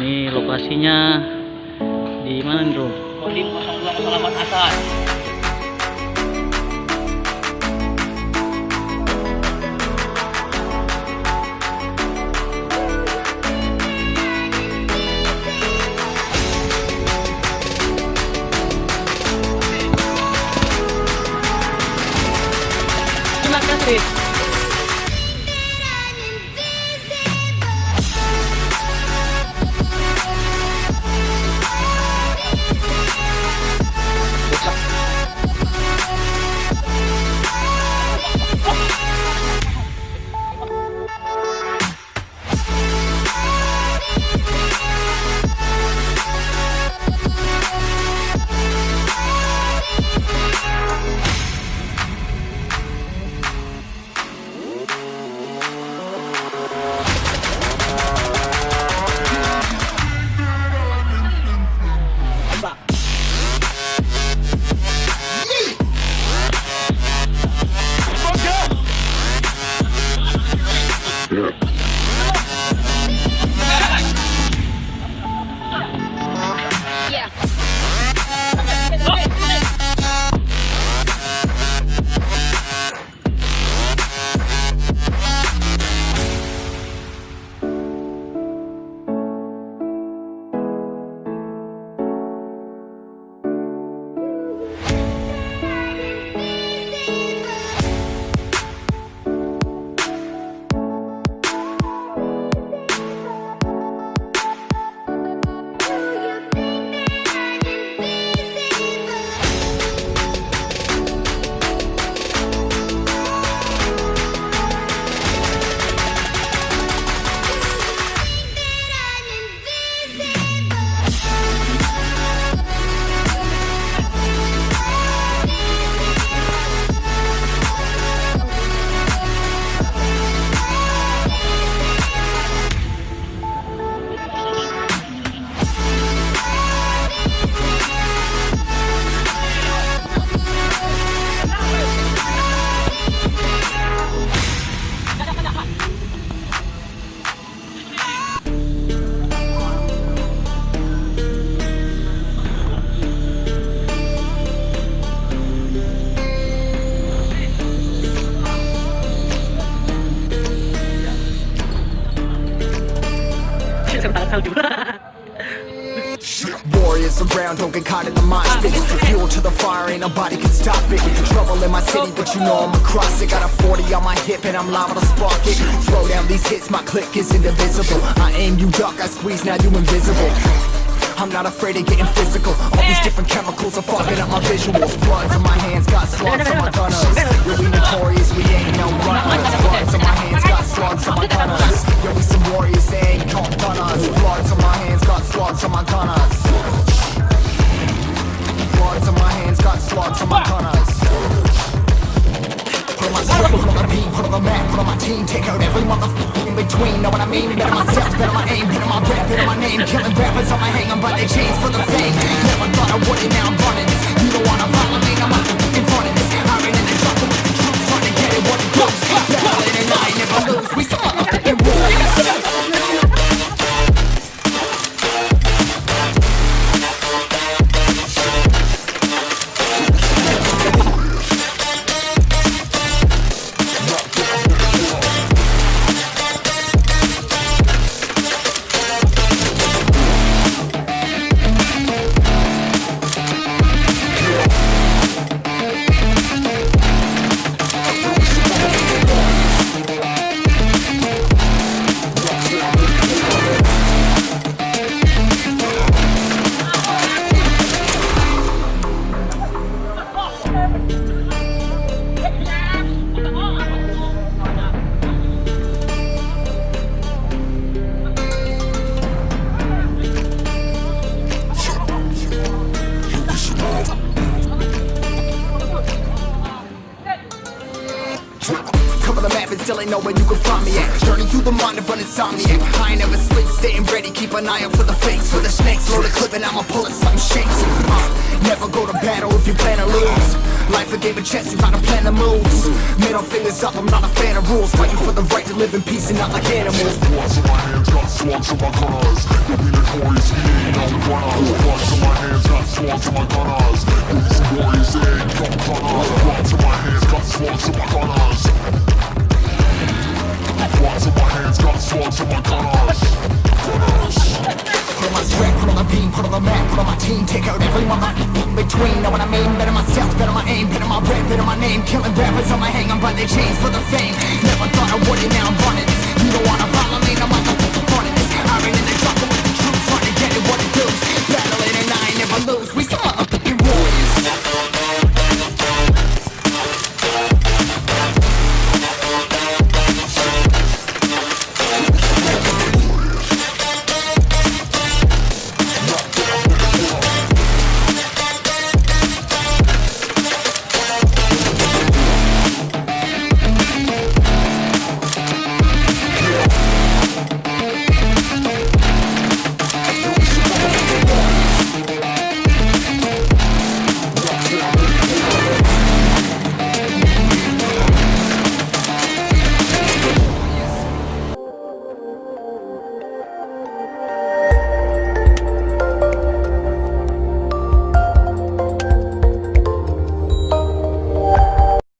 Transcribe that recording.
Ini lokasinya di mana nih, Bro? KODIM 0208 ASAHAN. Terima kasih. Warriors around, don't get caught in the mosh pit. Fuel to the fire, ain't nobody can stop it. Trouble in my city, but you know I'm across it. Got a 40 on my hip and I'm liable to spark it. Throw down these hits, my click is indivisible. I aim, you duck, I squeeze, now you invisible. I'm not afraid of getting physical. All these different chemicals are fucking up my visuals. Bloods on my hands, got slugs on my gunners. Yo, we notorious, we ain't no runners. Bloods on my hands, got slugs on my gunners. Yo, we some warriors, they ain't called gunners. Bloods on my hands, got slugs on my gunners. Bloods on my hands, got slugs on my gunners. Put on my script, put on the beat, put on the map, put on my team. Take out every motherfucker in between, know what I mean? Better myself, better my aim, better my rap, better my name. Killing rappers on my hang, I'm by their chains for the fame. Never thought I would it, now I'm running this. You don't wanna follow me, I'm out in front of this. I ran in the jungle with the troops, trying to get it what it goes. Battling and I never lose, we some motherfucking warriors. and still ain't know where you can find me at. Journey through the mind of an insomniac. I ain't never sleep, staying ready, keep an eye out for the fakes, for the snakes. Load a clip and I'ma pull it, something shakes. Never go to battle if you plan to lose. Life a game of chess, you gotta plan the moves. Middle fingers up, I'm not a fan of rules. Fighting for the right to live in peace and not like animals. Bloods in my hands, got swords in my gunners. You'll be notorious, we ain't no runners. Bloods in my hands, got swords in my gunners. These warriors, they ain't got gunners. Bloods in my hands, got swords in my gunners. Bloods in my hands, got swords in my gunners. Put on my strap, put on the beam, put on the map, put on my team. Take out everyone in between, know what I mean? Better myself, better my aim, better my rap, better my name. Killing rappers on my hang, I'm by their chains for the fame. Never thought I would it, now I'm running. You don't wanna